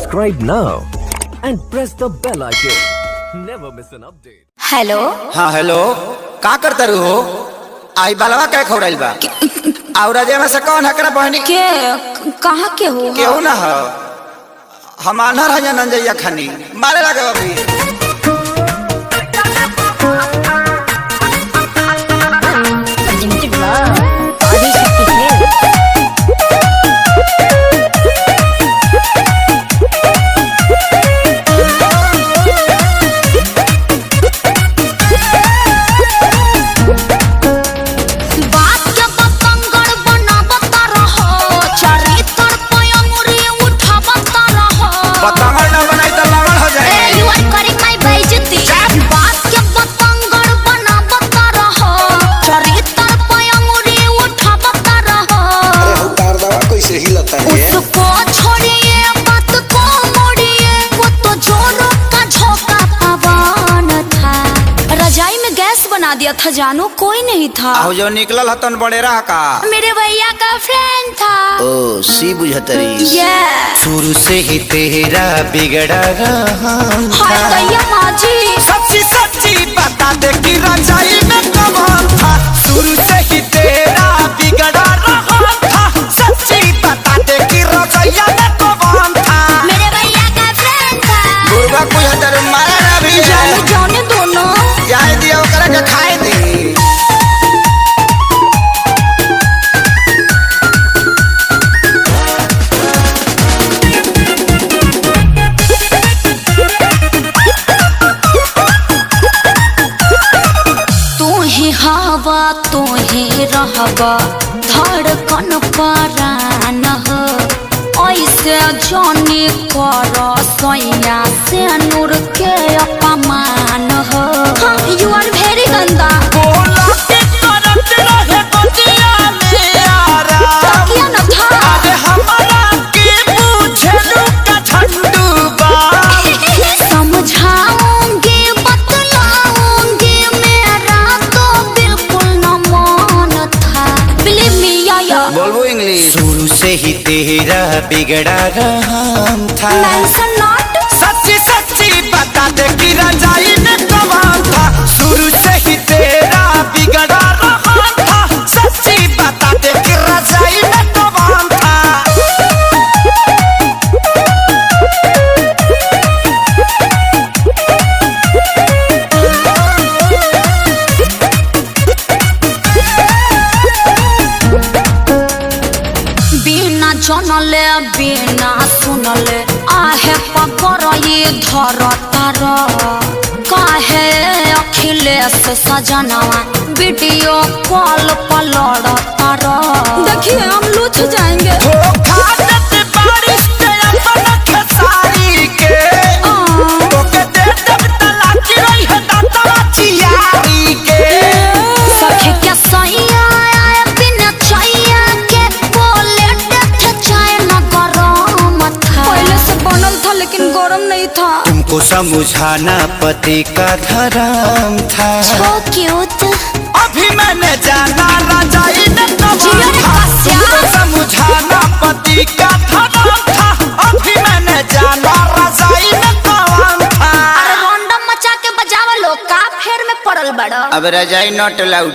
Subscribe now and press the bell icon. Never miss an update. Hello. हाँ hello, का करता रू हो? आई बालवा क्या खौड़ाइल बा? और अजय में से कौन हकरा बहनी? के कहाँ के हो? क्यों ना हो? हम आना रहा नंजैया खानी मारे लगे अभी। बना दिया था जानो, कोई नहीं था। आओ जो निकलल हतन बड़े रहा का मेरे भैया का फ्रेंड था। ओ सी बुझतरी। शुरू से ही तेरा बिगड़ा रहा माजी। सच्ची सच्ची बता दे कि रजाई में कौन था। शुरू से ही तेरा बिगड़ा रहा था। सच्ची बता दे कि रजाई में कौन था। मेरे भैया का फ्रेंड था। गुरबा बुझतर मारा ना भी जाने दोनों जाए दिया ओकरा के खाए दे। हवा तो ही रहबा धड़कन परान हो। ऐसे जाने कर सैया से नूर के अपमान हो। यू आर वेरी गंदा। क्या न था? समझाऊंगी बतलाऊंगी मेरा तो बिल्कुल न मन था। बिलीव मी या बोलबो इंग्लिश। शुरू से ही तेरा बिगड़ा रहा था। नॉट सच्ची सच्ची बता दे कि रजाई में कौन था। शुरू से ही तेरा बिगड़ा रहा था। सच्ची बता दे कि रजाई में कौन था। बिना जनले बिना सुनले आहे पकड़ ये धर तार। काहे अखिलेश सजनवा वीडियो कॉल पर लड़ तार। देखिए हम लूट जाएंगे। तुमको समझाना पति का धर्म था। क्यूट। अभी मैंने जाना रजाई में कौन था। तुमको समझाना पति का धर्म था। अभी मैंने जाना रजाई में कौन था। अरे रैंडम मचा के बजावा लो का फेर में पड़ल बड़ा। अब रजाई नॉट अलाउड।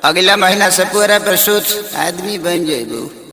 अगला महीना से पूरा प्रसूत आदमी बन जाएगो।